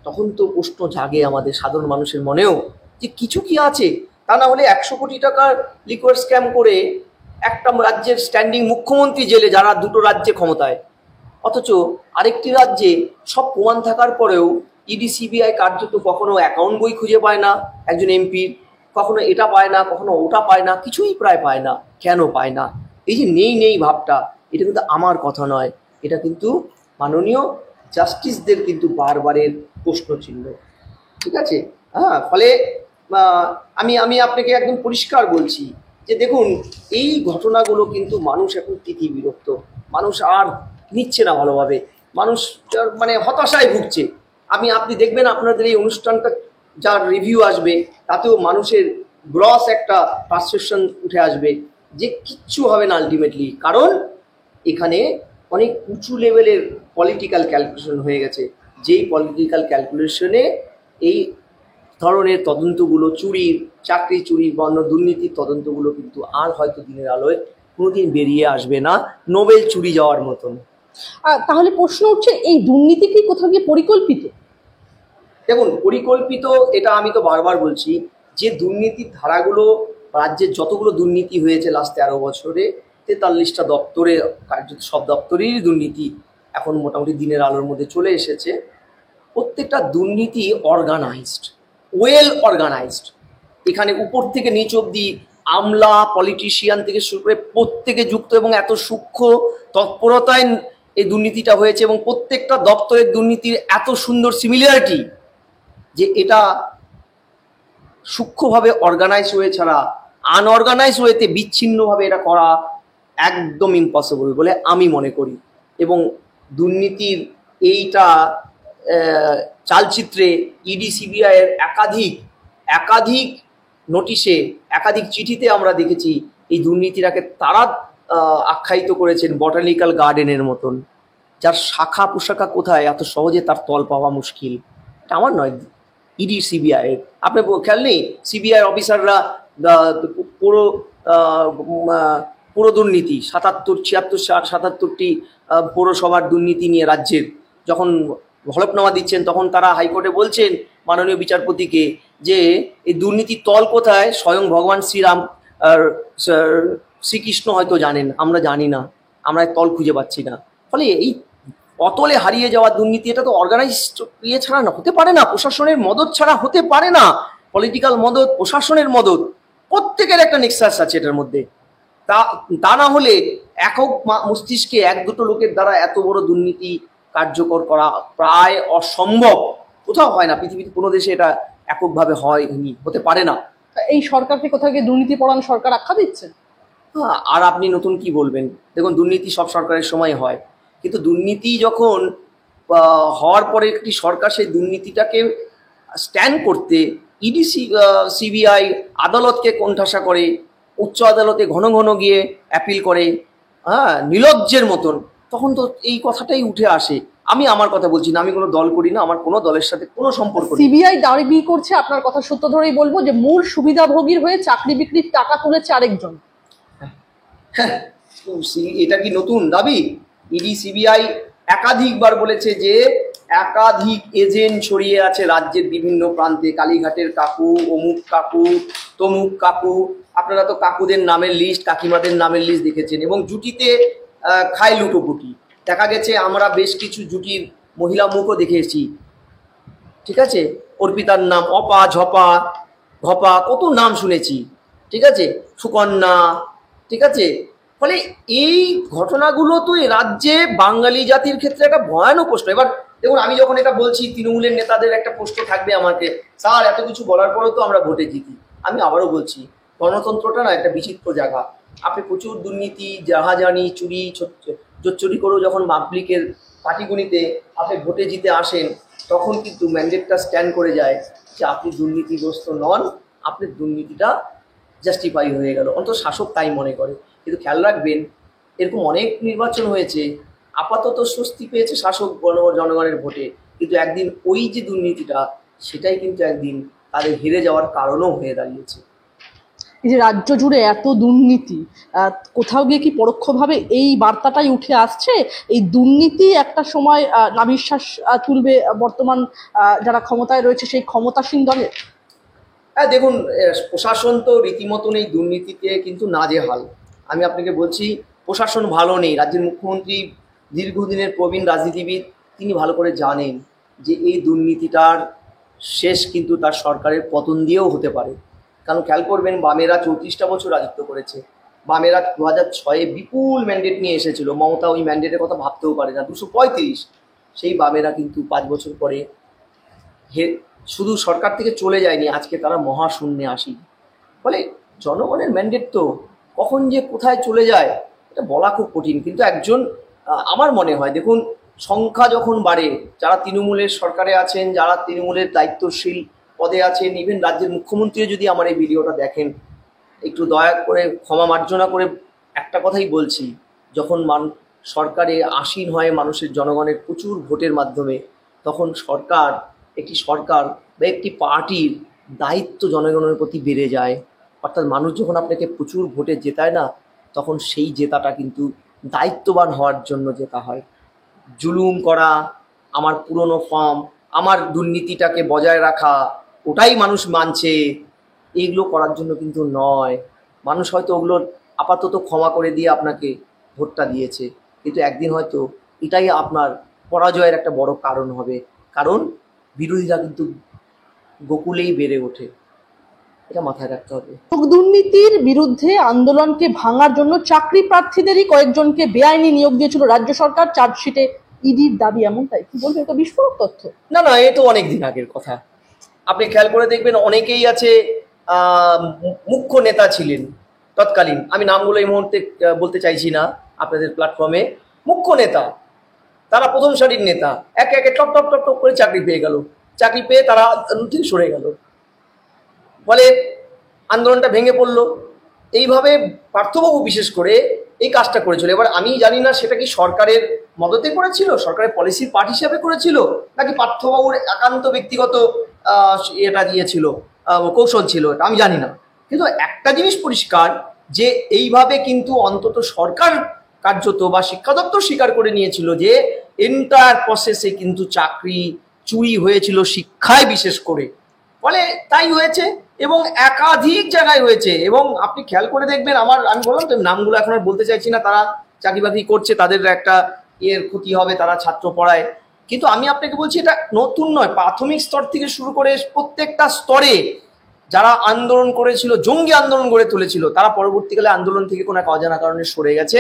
তখন তো প্রশ্ন জাগে আমাদের সাধারণ মানুষের মনেও যে কিছু কি আছে। তা না হলে 100 কোটি টাকার লিকুইড স্ক্যাম করে একটা রাজ্যের স্ট্যান্ডিং মুখ্যমন্ত্রী জেলে, যারা দুটো রাজ্যে ক্ষমতায়, অথচ আরেকটি রাজ্যে সব প্রমাণ থাকার পরেও ইডি সিবিআই কার্যত কখনো অ্যাকাউন্ট বই খুঁজে পায় না একজন এমপির, কখনো এটা পায় না, কখনো ওটা পায় না, কিছুই প্রায় পায় না। কেন পায় না? এই যে নেই ভাবটা, এটা কিন্তু আমার কথা নয়, এটা কিন্তু মাননীয় জাস্টিসদের কিন্তু বারবারের প্রশ্ন চিহ্ন। ঠিক আছে? হ্যাঁ, ফলে আমি আপনাকে একদম পরিষ্কার বলছি যে দেখুন, এই ঘটনাগুলো কিন্তু মানুষ এখন তিথি বিরক্ত, মানুষ আর নিচ্ছে না ভালোভাবে, মানুষ মানে হতাশায় ভুগছে। আপনি দেখবেন আপনাদের এই অনুষ্ঠানটা যার রিভিউ আসবে, তাতেও মানুষের গ্রস একটা পারসেপশন উঠে আসবে যে কিচ্ছু হবে না আলটিমেটলি, কারণ এখানে অনেক উঁচু লেভেলের পলিটিক্যাল ক্যালকুলেশন হয়ে গেছে, যেই পলিটিক্যাল ক্যালকুলেশনে এই ধরনের তদন্তগুলো, চাকরি চুরি বা অন্য দুর্নীতির তদন্তগুলো কিন্তু আর হয়তো দিনের আলোয় কোনোদিন বেরিয়ে আসবে না, নোবেল চুরি যাওয়ার মতন। তাহলে প্রশ্ন উঠছে, এই দুর্নীতি কি কোথাও গিয়ে পরিকল্পিত? দেখুন, পরিকল্পিত, এটা আমি তো বারবার বলছি যে দুর্নীতির ধারাগুলো, রাজ্যের যতগুলো দুর্নীতি হয়েছে লাস্ট 13 বছরে, 43টা দপ্তরে, কার্যত সব দপ্তরেরই দুর্নীতি এখন মোটামুটি দিনের আলোর মধ্যে চলে এসেছে। প্রত্যেকটা দুর্নীতি অর্গানাইজড, ওয়েল অর্গানাইজড। এখানে উপর থেকে নিচ অব্দি আমলা, পলিটিশিয়ান থেকে শুরু করে প্রত্যেকে যুক্ত, এবং এত সূক্ষ্ম তৎপরতায় এই দুর্নীতিটা হয়েছে, এবং প্রত্যেকটা দপ্তরের দুর্নীতির এত সুন্দর সিমিলারিটি যে এটা সূক্ষ্মভাবে অর্গানাইজ হয়ে ছাড়া আনঅর্গানাইজ ওয়েতে বিচ্ছিন্নভাবে এটা করা একদম ইম্পসিবল বলে আমি মনে করি। এবং দুর্নীতির এইটা চালচিত্রে ইডি সিবিআইয়ের একাধিক নোটিশে, একাধিক চিঠিতে আমরা দেখেছি এই দুর্নীতিটাকে তারা আখ্যায়িত করেছেন বটানিক্যাল গার্ডেনের মতন, যার শাখা পোশাখা কোথায় এত সহজে তার তল পাওয়া মুশকিল। এটা আমার নয়, ইডি সিবিআই। আপনার খেয়াল নেই সিবিআই অফিসাররা পুরো পুরো দুর্নীতি 77 পৌরসভার দুর্নীতি নিয়ে রাজ্যের যখন হলফনামা দিচ্ছেন, তখন তারা হাইকোর্টে বলছেন মাননীয় বিচারপতিকে যে এই দুর্নীতির তল কোথায় স্বয়ং ভগবান শ্রীরাম আর শ্রীকৃষ্ণ হয়তো জানেন, আমরা জানি না, আমরা তল খুঁজে পাচ্ছি না। ফলে এই অতলে হারিয়ে যাওয়া দুর্নীতি, এটা তো অর্গানাইজড ইয়ে ছাড়া না হতে পারে না, প্রশাসনের মদত ছাড়া হতে পারে না। পলিটিক্যাল মদত, প্রশাসনের মদত, প্রত্যেকের একটা নেক্সাস আছে এটার মধ্যে। তা না হলে একক মস্তিষ্কে এক দুটো লোকের দ্বারা এত বড় দুর্নীতি কার্যকর করা প্রায় অসম্ভব। কোথাও হয় না, পৃথিবীতে কোনো দেশে এটা এককভাবে হয়নি, হতে পারে না। এই সরকারকে কোথাও গিয়ে দুর্নীতি পরায়ণ সরকার আখ্যা দিচ্ছে। আর আপনি নতুন কি বলবেন? দেখুন, দুর্নীতি সব সরকারের সময় হয়, কিন্তু দুর্নীতি যখন হওয়ার পরে একটি সরকার সেই দুর্নীতিটাকে স্ট্যান্ড করতে ইডি সিবিআই আদালতকে কোণঠাসা করে, উচ্চ আদালতে ঘন ঘন গিয়ে অ্যাপিল করে, নির্লজ্জের মতন, তখন তো এই কথাটাই উঠে আসে। আমি আমার কথা বলছি না, আমি কোনো দল করি না, আমার কোনো দলের সাথে কোনো সম্পর্ক নেই। সিবিআই দাবি করছে, আপনার কথা সত্য ধরেই বলবো, যে মূল সুবিধাভোগীর হয়ে চাকরি বিক্রির টাকা তুলেছে আরেকজন। হ্যাঁ, এটা কি নতুন দাবি? ইডি সিবিআই একাধিকবার বলেছে যে একাধিক এজেন্ট ছড়িয়ে আছে রাজ্যের বিভিন্ন প্রান্তে, কালীঘাটের কাকু, অমুক কাকু, তমুক কাকু। আপনারা তো কাকুদের নামের লিস্ট, কাকিমাদের নামের লিস্ট দেখেছেন, এবং জুটিতে খায় লুটোপুটি। দেখা গেছে আমরা বেশ কিছু জুটির মহিলা মুখও দেখেছি, ঠিক আছে? অর্পিতার নাম, অপা, ঝপা, ঘপা, কত নাম শুনেছি, ঠিক আছে? সুকন্যা, ঠিক আছে? ফলে এই ঘটনাগুলো তো এই রাজ্যে বাঙালি জাতির ক্ষেত্রে একটা ভয়ানক প্রশ্ন। এবার দেখুন, আমি যখন এটা বলছি, তৃণমূলের নেতাদের একটা প্রশ্ন থাকবে আমাকে, স্যার এত কিছু বলার পরেও তো আমরা ভোটে জিতি। আমি আবারও বলছি, গণতন্ত্রটা না একটা বিচিত্র জায়গা। আপনি প্রচুর দুর্নীতি, জাহাজানি, চুরি, জোচ্চুরি করেও যখন পাবলিকের পাটিগণিতে আপনি ভোটে জিতে আসেন, তখন কিন্তু ম্যান্ডেটটা স্ট্যান্ড করে যায় যে আপনি দুর্নীতিগ্রস্ত নন, আপনার দুর্নীতিটা জাস্টিফাই হয়ে গেল, অন্তত শাসক তাই মনে করে। কিন্তু খেয়াল রাখবেন, এরকম অনেক নির্বাচন হয়েছে, আপাতত স্বস্তি পেয়েছে শাসক জনগণের ভোটে, কিন্তু একদিন ওই যে দুর্নীতিটা, সেটাই কিন্তু একদিন তাদের হেরে যাওয়ার কারণও হয়ে দাঁড়িয়েছে। এই যে রাজ্য জুড়ে এত দুর্নীতি, কোথাও গিয়ে কি পরোক্ষভাবে এই বার্তাটাই উঠে আসছে, এই দুর্নীতি একটা সময় নাভিশ্বাস তুলবে বর্তমান যারা ক্ষমতায় রয়েছে সেই ক্ষমতাসীন দলের? হ্যাঁ, দেখুন, প্রশাসন তো রীতিমতন এই দুর্নীতিতে কিন্তু নাজেহাল। আমি আপনাকে বলছি, প্রশাসন ভালো নেই। রাজ্যের মুখ্যমন্ত্রী দীর্ঘদিনের প্রবীণ রাজনীতিবিদ, তিনি ভালো করে জানেন যে এই দুর্নীতিটার শেষ কিন্তু তার সরকারের পতন দিয়েও হতে পারে। কারণ খেয়াল করবেন, বামেরা 34টা বছর রাজত্ব করেছে। বামেরা 2006-এ বিপুল ম্যান্ডেট নিয়ে এসেছিল, মমতা ওই ম্যান্ডেটের কথা ভাবতেও পারে না, 235। সেই বামেরা কিন্তু 5 বছর পরে শুধু সরকার থেকে চলে যায়নি, আজকে তারা মহাশূন্যে আসি। ফলে জনগণের ম্যান্ডেট তো কখন যে কোথায় চলে যায় এটা বলা খুব কঠিন। কিন্তু একজন, আমার মনে হয়, দেখুন, সংখ্যা যখন বাড়ে, যারা তৃণমূলের সরকারে আছেন, যারা তৃণমূলের দায়িত্বশীল পদে আছেন, ইভেন রাজ্যের মুখ্যমন্ত্রী যদি আমার এই ভিডিওটা দেখেন, একটু দয়া করে ক্ষমা মার্জনা করে একটা কথাই বলছি, যখন সরকারে আসীন হয় মানুষের, জনগণের প্রচুর ভোটের মাধ্যমে, তখন একটি সরকার বা একটি পার্টির দায়িত্ব জনগণের প্রতি বেড়ে যায়। অর্থাৎ মানুষ যখন আপনাকে প্রচুর ভোটে জেতায় না, তখন সেই জেতাটা কিন্তু দায়িত্ববান হওয়ার জন্য জেতা হয়। জুলুম করা, আমার পুরনো ফর্ম, আমার দুর্নীতিটাকে বজায় রাখা, ওটাই মানুষ মানছে, এইগুলো করার জন্য কিন্তু নয়। মানুষ হয়তো ওগুলো আপাতত ক্ষমা করে দিয়ে আপনাকে ভোটটা দিয়েছে, কিন্তু একদিন হয়তো এটাই আপনার পরাজয়ের একটা বড় কারণ হবে। কারণ বিরোধীরা কিন্তু গোকুলেই বেড়ে ওঠে, এটা মাথায় রাখতে হবে। দুর্নীতির বিরুদ্ধে আন্দোলনকে ভাঙার জন্য চাকরি প্রার্থীদেরই কয়েকজনকে বেআইনি নিয়োগ দিয়েছিল রাজ্য সরকার, চার্জশিটে ইডির দাবি এমনটাই। কি বলবেন, এটা বিস্ফোরক তথ্য? না না, এ তো অনেক দিন আগের কথা। আপনি খেয়াল করে দেখবেন, অনেকেই আছে মুখ্য নেতা ছিলেন তৎকালীন, আমি নামগুলো এই মুহূর্তে বলতে চাইছি না আপনাদের প্ল্যাটফর্মে, মুখ্য নেতা, তারা প্রথম সারির নেতা, একে একে টপ টপ টপ টপ করে চাকরি পেয়ে গেল, চাকরি পেয়ে তারা থেকে সরে গেল। ফলে আন্দোলনটা ভেঙে পড়লো। এইভাবে পার্থবাবু বিশেষ করে এই কাজটা করেছিল। এবার আমি জানি না সেটা কি সরকারের মদতে করেছিল, সরকারের পলিসির পার্ট হিসাবে করেছিল, নাকি পার্থবাবুর একান্ত ব্যক্তিগত এটা দিয়েছিল, কৌশল ছিল, এটা আমি জানি না। কিন্তু একটা জিনিস পরিষ্কার, যে এইভাবে কিন্তু অন্তত সরকার কার্যত বা শিক্ষা দপ্তর স্বীকার করে নিয়েছিল যে এন্টায়ার প্রসেসে কিন্তু চাকরি চুরি হয়েছিল, শিক্ষায় বিশেষ করে। ফলে তাই হয়েছে এবং একাধিক জায়গায় হয়েছে। এবং আপনি খেয়াল করে দেখবেন, আমি বললাম তো নামগুলো এখন আর বলতে চাইছি না, তারা চাকরি বাকরি করছে, তাদের একটা ক্ষতি হবে, তারা ছাত্র পড়ায়। কিন্তু আমি আপনাকে বলছি এটা নতুন নয়, প্রাথমিক স্তর থেকে শুরু করে প্রত্যেকটা স্তরে যারা আন্দোলন করেছিল, জঙ্গি আন্দোলন গড়ে তুলেছিল, তারা পরবর্তীকালে আন্দোলন থেকে কোনো এক অজানা কারণে সরে গেছে।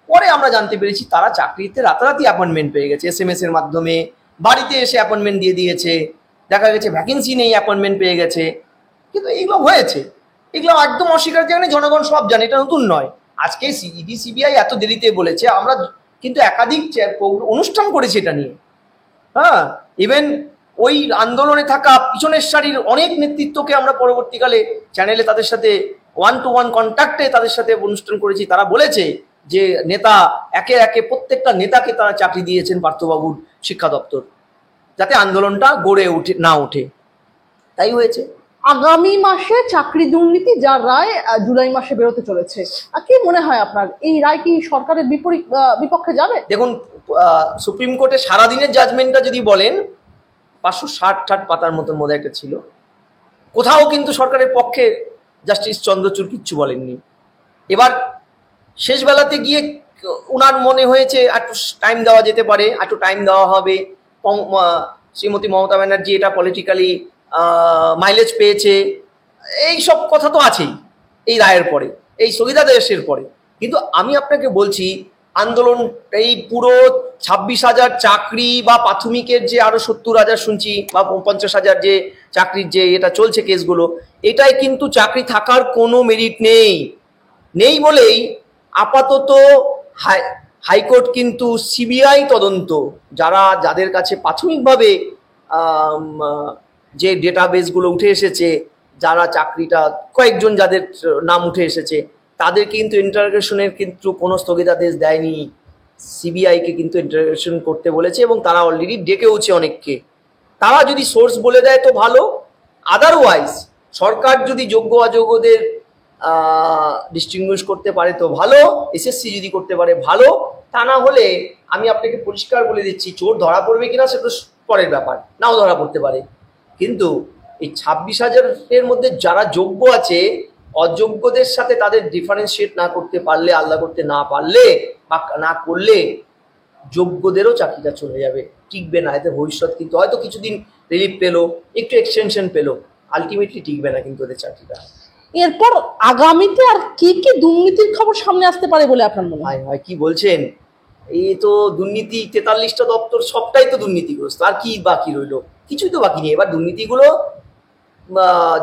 পরে আমরা জানতে পেরেছি তারা চাকরিতে রাতারাতি অ্যাপয়েন্টমেন্ট পেয়ে গেছে, SMS এর মাধ্যমে বাড়িতে এসে অ্যাপয়েন্টমেন্ট দিয়ে দিয়েছে, দেখা গেছে ভ্যাকেন্সি নেই, অ্যাপয়েন্টমেন্ট পেয়ে গেছে। কিন্তু এইগুলো হয়েছে, এগুলো একদম অস্বীকার জানে, জনগণ সব জানে, এটা নতুন নয়। আজকে ইডি CBI এত দেরিতে বলেছে, আমরা কিন্তু একাধিক অনুষ্ঠান করেছি এটা নিয়ে। হ্যাঁ, ইভেন ওই আন্দোলনে থাকা পিছনের সারির অনেক নেতৃত্বকে আমরা পরবর্তীকালে চ্যানেলে তাদের সাথে 1-to-1 কন্ট্যাক্টে তাদের সাথে অনুষ্ঠান করেছি। তারা বলেছে যে নেতা একে একে প্রত্যেকটা নেতাকে তারা চাকরি দিয়েছেন পার্থবাবুর শিক্ষা দপ্তর, যাতে আন্দোলনটা গড়ে না ওঠে। তাই হয়েছে। আগামী মাসে চাকরি দুর্নীতি যার রায় জুলাই মাসে বেরোতে চলেছে, কি মনে হয় আপনার, এই রায় কি সরকারের বিপক্ষে যাবে? দেখুন, সুপ্রিম কোর্টে সারাদিনের জাজমেন্টটা যদি বলেন 560 পাতার মতন মধ্যে একটা ছিল, কোথাও কিন্তু সরকারের পক্ষে জাস্টিস চন্দ্রচূড় কিচ্ছু বলেননি। এবার শেষ বেলাতে গিয়ে ওনার মনে হয়েছে একটু টাইম দেওয়া যেতে পারে, একটু টাইম দেওয়া হবে। শ্রীমতী মমতা ব্যানার্জি এটা পলিটিক্যালি মাইলেজ পেয়েছে, এই সব কথা তো আছেই এই রায়ের পরে, এই স্থগিতাদেশের পরে। কিন্তু আমি আপনাকে বলছি, আন্দোলন এই পুরো 26,000 চাকরি বা প্রাথমিকের যে আরো 70,000 শুনছি বা 50,000 যে চাকরির যে এটা চলছে কেসগুলো, এটাই কিন্তু চাকরি থাকার কোনো মেরিট নেই বলেই আপাতত হাইকোর্ট কিন্তু CBI তদন্ত, যাদের কাছে প্রাথমিকভাবে যে ডেটাবেসগুলো উঠে এসেছে, যারা চাকরিটা কয়েকজন যাদের নাম উঠে এসেছে, তাদের কিন্তু ইন্টারোগেশনের কিন্তু কোনো স্থগিতাদেশ দেয়নি। CBI-কে কিন্তু ইন্টারোগেশন করতে বলেছে এবং তারা অলরেডি ডেকেওছে অনেককে। তারা যদি সোর্স বলে দেয় তো ভালো, আদারওয়াইজ সরকার যদি যোগ্য অযোগ্যদের ডিস্টিংগুইশ করতে পারে তো ভালো, SSC যদি করতে পারে ভালো। তা না হলে আমি আপনাকে পরিষ্কার বলে দিচ্ছি, চোর ধরা পড়বে কিনা সে তো পরের ব্যাপার, নাও ধরা পড়তে পারে, কিন্তু এই 26,000-এর মধ্যে যারা যোগ্য আছে, অযোগ্যদের সাথে তাদের ডিফারেন্সিয়েট না করতে পারলে, আলাদা করতে না পারলে বা না করলে যোগ্যদেরও চাকরিটা চলে যাবে, টিকবে না। এতে ভবিষ্যৎ কিন্তু হয়তো কিছুদিন রিলিফ পেলো, একটু এক্সটেনশন পেলো, আলটিমেটলি টিকবে না কিন্তু ওদের চাকরিটা। এরপর আগামীতে আর কি কি দুর্নীতির খবর সামনে আসতে পারে বলে আপনার মনে হয়? কি বলছেন, এই তো দুর্নীতি, 43টা দপ্তর সবটাই তো দুর্নীতিগ্রস্ত, আর কি বাকি রইলো? কিছুই তো বাকি নেই। এবার দুর্নীতিগুলো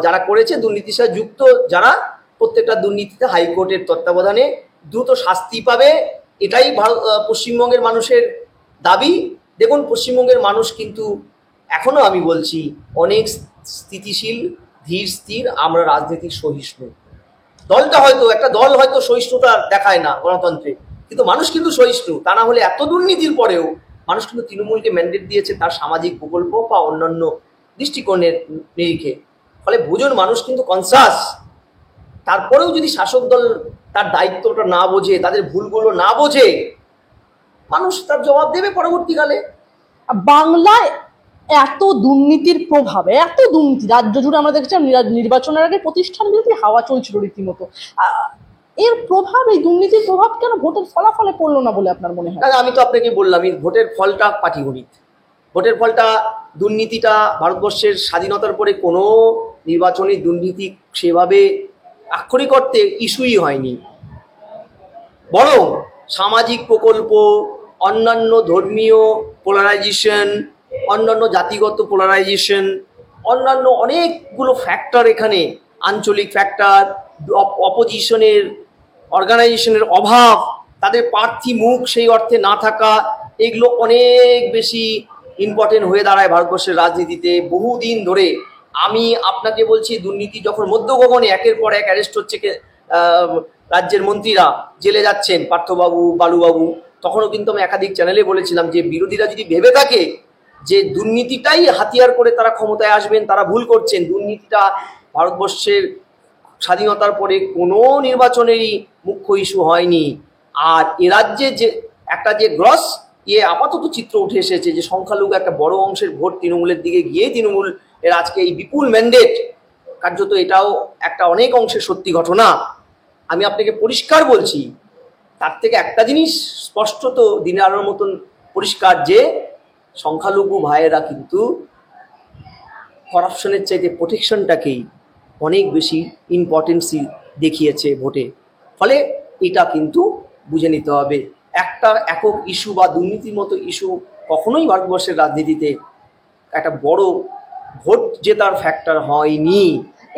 যারা করেছে, দুর্নীতির সাথে যুক্ত যারা, প্রত্যেকটা দুর্নীতিতে হাইকোর্টের তত্ত্বাবধানে দ্রুত শাস্তি পাবে, এটাই পশ্চিমবঙ্গের মানুষের দাবি। দেখুন, পশ্চিমবঙ্গের মানুষ কিন্তু এখনো আমি বলছি অনেক স্থিতিশীল, ধীর স্থির। আমরা রাজনীতির সহিষ্ণু, দলটা হয়তো একটা দল হয়তো সহিষ্ণুতা দেখায় না গণতন্ত্রে, কিন্তু মানুষ কিন্তু সহিষ্ণু। তা না হলে এত দুর্নীতির পরেও মানুষ কিন্তু তৃণমূলকে ম্যান্ডেট দিয়েছে তার সামাজিক প্রকল্প বা অন্যান্য দৃষ্টিকোণের নিরিখে। ফলে বুঝুন, মানুষ কিন্তু কনসাস। তারপরেও যদি শাসক দল তার দায়িত্বটা না বোঝে, তাদের ভুলগুলো না বোঝে, মানুষ তার জবাব দেবে পরবর্তীকালে। বাংলায় এত দুর্নীতির প্রভাবে, এত দুর্নীতি রাজ্য জুড়ে আমরা দেখছিলাম, নির্বাচনের আগে প্রতিষ্ঠান বিরোধী হাওয়া চলছিল রীতিমতো। এর প্রভাব, এই দুর্নীতির প্রভাব কেন ভোটের ফলাফলে পড়লো না বলে আপনার মনে হয়? আমি তো আপনাকে বললাম, ভোটের ফলটা পাটিগণিত। ভোটের ফলটা, দুর্নীতিটা ভারতবর্ষের স্বাধীনতার পরে কোনো নির্বাচনী দুর্নীতি সেভাবে আক্ষরিক অর্থে ইস্যুই হয়নি। বরং সামাজিক প্রকল্প, অন্যান্য ধর্মীয় পোলারাইজেশন, অন্যান্য জাতিগত পোলারাইজেশন, অন্যান্য অনেকগুলো ফ্যাক্টর এখানে, আঞ্চলিক ফ্যাক্টর, অপোজিশনের অর্গানাইজেশনের অভাব, তাদের প্রার্থী মুখ সেই অর্থে না থাকা, এগুলো অনেক বেশি ইম্পর্টেন্ট হয়ে দাঁড়ায় ভারতবর্ষের রাজনীতিতে বহুদিন ধরে। আমি আপনাকে বলছি, দুর্নীতি যখন মধ্য গগনে একের পর এক অ্যারেস্ট হচ্ছে, রাজ্যের মন্ত্রীরা জেলে যাচ্ছেন, পার্থবাবু, বালুবাবু, তখনও কিন্তু আমি একাধিক চ্যানেলে বলেছিলাম যে বিরোধীরা যদি ভেবে থাকে যে দুর্নীতিটাই হাতিয়ার করে তারা ক্ষমতায় আসবেন, তারা ভুল করছেন। দুর্নীতিটা ভারতবর্ষের স্বাধীনতার পরে কোনো নির্বাচনেরই মুখ্য ইস্যু হয়নি। আর এ রাজ্যে যে একটা যে গ্রস আপাতত চিত্র উঠে এসেছে যে সংখ্যালঘু একটা বড় অংশের ভোট তৃণমূলের দিকে গিয়ে তৃণমূল এর আজকে এই বিপুল ম্যান্ডেট, কার্যত এটাও একটা অনেক অংশের সত্যি ঘটনা। আমি আপনাকে পরিষ্কার বলছি, তার থেকে একটা জিনিস স্পষ্টত দিনের আলোর মতন পরিষ্কার, যে সংখ্যালঘু ভাইয়েরা কিন্তু করাপশনের চাইতে প্রোটেকশনটাকেই অনেক বেশি ইম্পর্টেন্সি দেখিয়েছে ভোটে। ফলে এটা কিন্তু বুঝে নিতে হবে, একটা একক ইস্যু বা দুর্নীতির মতো ইস্যু কখনোই ভারতবর্ষের রাজনীতিতে একটা বড় ভোট জেতার ফ্যাক্টর হয়নি।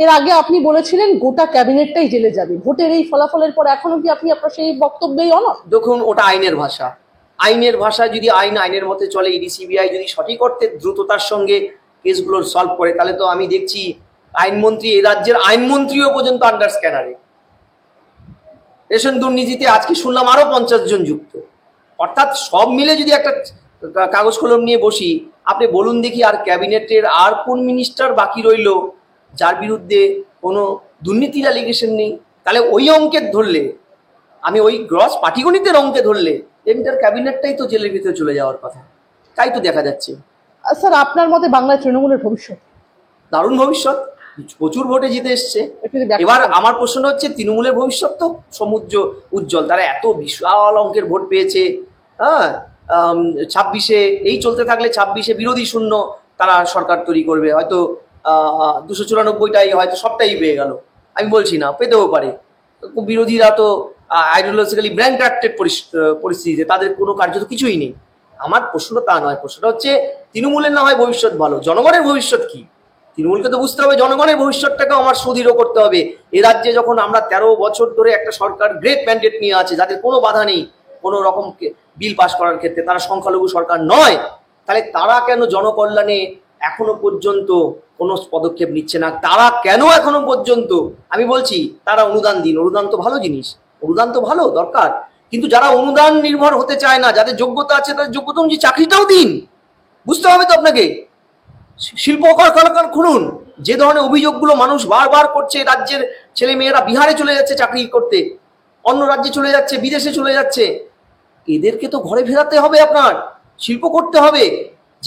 এর আগে আপনি বলেছিলেন গোটা ক্যাবিনেটটাই জেলে যাবে ভোটের এই ফলাফলের পর, এখনো কি আপনি আপনার সেই বক্তব্যেই অনড়? দেখুন, ওটা আইনের ভাষা। আইনের ভাষায় যদি আইনের মতে চলে, ইডি সিবিআই যদি সঠিক অর্থে দ্রুততার সঙ্গে কেসগুলোর সলভ করে, তাহলে তো আমি দেখছি আইনমন্ত্রী, এই রাজ্যের আইনমন্ত্রীও পর্যন্ত আন্ডার স্ক্যানারে। রেশন দুর্নীতিতে আজকে শুনলাম আরো 50 জন যুক্ত। অর্থাৎ সব মিলে যদি একটা কাগজ কলম নিয়ে বসি, আপনি বলুন দেখি আর ক্যাবিনেটের আর কোন মিনিস্টার বাকি রইল যার বিরুদ্ধে কোনো দুর্নীতির অ্যালিগেশন নেই? তাহলে ওই অঙ্কে ধরলে, আমি ওই গ্রস পাটিগণিতের অঙ্কে ধরলে এন্টার ক্যাবিনেটটাই তো জেলের ভিতরে চলে যাওয়ার কথা। তাই তো দেখা যাচ্ছে। স্যার, আপনার মতে বাংলায় তৃণমূলের ভবিষ্যৎ? দারুণ ভবিষ্যৎ, প্রচুর ভোটে জিতে এসছে। একটু যদি ব্যাখ্যা এবার করেন। আমার প্রশ্নটা হচ্ছে, তৃণমূলের ভবিষ্যৎ তো সমুজ্জ উজ্জ্বল। তারা এত বিশাল অঙ্কের ভোট পেয়েছে। হ্যাঁ, 26-এ এই চলতে থাকলে 26-এ বিরোধী শূন্য তারা সরকার তৈরি করবে। হয়তো 294টাই হয়তো সবটাই পেয়ে গেল, আমি বলছি না, পেতেও পারে। বিরোধীরা তো আইডিওলজিক্যালি ব্যাংকরাপ্টেড পরিস্থিতিতে, তাদের কোনো কার্যত কিছুই নেই। আমার প্রশ্নটা তা নয়, প্রশ্নটা হচ্ছে তৃণমূলের না হয় ভবিষ্যৎ ভালো, জনগণের ভবিষ্যৎ কি? তৃণমূলকে তো বুঝতে হবে জনগণের ভবিষ্যৎটাকে আমার সুদৃঢ় করতে হবে। এ রাজ্যে যখন আমরা 13 বছর ধরে একটা সরকার গ্রেট ম্যান্ডেট নিয়ে আছে, যাদের কোনো বাধা নেই কোনো রকম বিল পাস করার ক্ষেত্রে, তারা সংখ্যালঘু সরকার নয়, তাহলে তারা কেন জনকল্যাণে এখনো পর্যন্ত কোনো পদক্ষেপ নিচ্ছে না? তারা কেন এখনো পর্যন্ত, আমি বলছি তারা অনুদান দিন, অনুদান তো ভালো জিনিস, অনুদান তো ভালো দরকার, কিন্তু যারা অনুদান নির্ভর হতে চায় না, যাদের যোগ্যতা আছে তাদের যোগ্যতা অনুযায়ী চাকরিটাও দিন। বুঝতে হবে তো আপনাকে। শিল্প কলকারখানা খুলুন। যে ধরনের অভিযোগগুলো মানুষ বারবার করছে, রাজ্যের ছেলে মেয়েরা বিহারে চলে যাচ্ছে চাকরি করতে, অন্য রাজ্যে চলে যাচ্ছে, বিদেশে চলে যাচ্ছে, এদেরকে তো ঘরে ফেরাতে হবে। আপনার শিল্প করতে হবে।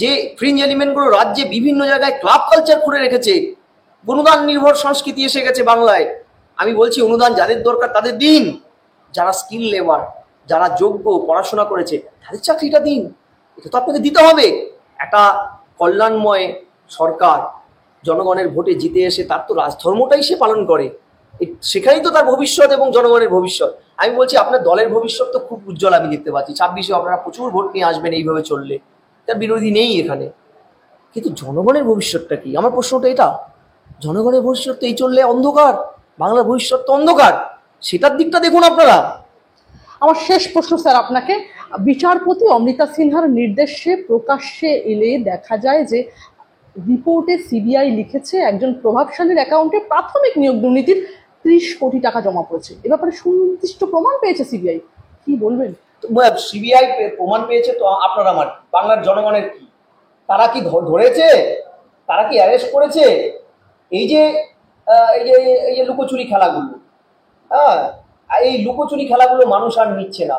যে ফ্রিঞ্জ এলিমেন্টগুলো রাজ্যে বিভিন্ন জায়গায় ক্লাব কালচার করে রেখেছে, অনুদান নির্ভর সংস্কৃতি এসে গেছে বাংলায়। আমি বলছি অনুদান যাদের দরকার তাদের দিন, যারা স্কিল লেবার, যারা যোগ্য, পড়াশোনা করেছে, তাদের চাকরিটা দিন। এটা তো আপনাকে দিতে হবে। একটা কল্যাণময় সরকার জনগণের ভোটে জিতে এসে তার তো রাজধর্মটাই সে পালন করে, সেখানেই তো তার ভবিষ্যৎ এবং জনগণের ভবিষ্যৎ। আমি বলছি আপনার দলের ভবিষ্যৎ তো খুব উজ্জ্বল আমি দেখতে পাচ্ছি। 26-এ আপনারা প্রচুর ভোট নিয়ে আসবেন এইভাবে চললে, তার বিরোধী নেই এখানে। কিন্তু জনগণের ভবিষ্যৎটা কি? আমার প্রশ্নটা এটা। জনগণের ভবিষ্যৎ তো এই চললে অন্ধকার, বাংলার ভবিষ্যৎ তো অন্ধকার, সেটার দিকটা দেখুন আপনারা। আমার শেষ প্রশ্ন স্যার আপনাকে, বিচারপতি অমৃতা সিনহার নির্দেশে প্রকাশ্যে এলে দেখা যায় যে রিপোর্টে সিবিআই লিখেছে একজন প্রভাবশালীর অ্যাকাউন্টে প্রাথমিক নিয়োগ দুর্নীতির 30 কোটি টাকা জমা পড়েছে। এ ব্যাপারে সুনির্দিষ্ট প্রমাণ পেয়েছে সিবিআই, কি বলবেন? সিবিআই প্রমাণ পেয়েছে তো আপনার আমার বাংলার জনগণের কি? তারা কি ধরেছে? তারা কি অ্যারেস্ট করেছে? এই যে এই যে লুকোচুরি খেলাগুলো, হ্যাঁ, এই লুকোচুরি খেলাগুলো মানুষ আর নিচ্ছে না।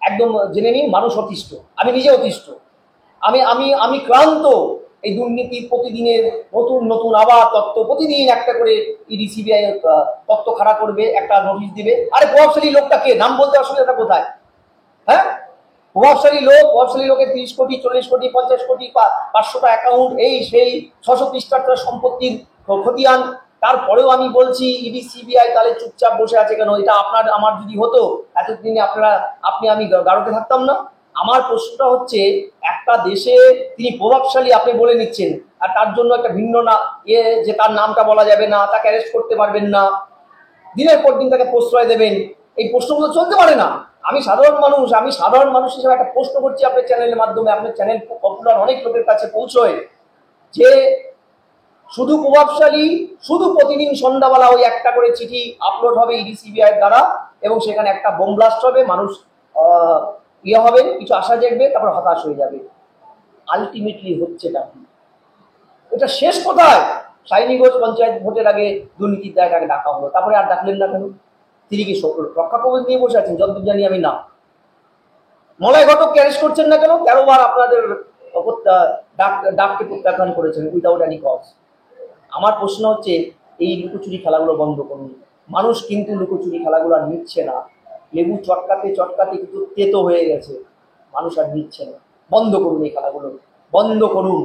একদম জেনে নিন, মানুষ অতিষ্ঠ, আমি নিজে অতিষ্ঠ। আমি আমি আমি ক্লান্ত। এই দুর্নীতি প্রতিদিনের নতুন নতুন আবার তত্ত্ব, প্রতিদিন একটা করে ইডি সিবিআই তত্ত্ব খাড়া করবে, একটা নোটিশ দিবে। আরে প্রভাবশালী লোকটা কে? নাম বলতে অসুবিধাটা কোথায়? হ্যাঁ, প্রভাবশালী লোকের 30 কোটি, 40 কোটি, 50 কোটি, 500টা অ্যাকাউন্ট, এই সেই 600 পৃষ্ঠার সম্পত্তির খতিয়ান। তারপরেও আমি বলছি ইডি সিবিআই তাহলে চুপচাপ বসে আছে কেন? এটা আপনার আমার যদি হতো এতদিনে আমি গাড়োতে থাকতাম না। আমার প্রশ্নটা হচ্ছে, একটা দেশে তিনি প্রভাবশালী আপনি বলে নিচ্ছেন, আর তার জন্য একটা ভিন্ন না যে তার নামটা বলা যাবে না, তাকে অ্যারেস্ট করতে পারবেন না, দিনের পর দিন তাকে প্রশ্রয় দেবেন, এই প্রশ্নগুলো চলতে পারে না। আমি সাধারণ মানুষ হিসেবে একটা প্রশ্ন করছি আপনার চ্যানেলের মাধ্যমে, আপনার চ্যানেল খুব পপুলার, অনেক লোকের কাছে পৌঁছয়, যে শুধু প্রভাবশালী, শুধু প্রতিদিন সন্ধ্যাবেলা ওই একটা করে চিঠি আপলোড হবে ইডি সিবিআই দ্বারা, এবং সেখানে একটা বোম ব্লাস্ট হবে, মানুষ ইয়ে হবে, কিছু আশা জাগবে, তারপর হতাশ হয়ে যাবে। আলটিমেটলি হচ্ছেটা কি? এটা শেষ কোথায়? সাইনি ঘোষ পঞ্চায়েত ভোটের আগে দুর্নীতির দায়ে তাকে ডাকা হলো, তারপরে আর ডাকলেন না কেন? তিনি কি রক্ষা কবচ নিয়ে বসে আছেন? যতদূর জানি আমি না। মলয় ঘটককে অ্যারেস্ট করছেন না কেন? 13 বার আপনাদের ডাককে প্রত্যাখ্যান করেছেন উইদাউট এনি কজ। আমার প্রশ্ন হচ্ছে, এই লুকোচুরি খেলাগুলো বন্ধ করুন। মানুষ কিন্তু লুকোচুরি খেলাগুলো আর নিচ্ছে না। লেবু চটকাতে চটকাতে কিন্তু তেতো হয়ে গেছে, মানুষ আর নিচ্ছে না। বন্ধ করুন এই খেলাগুলো, বন্ধ করুন।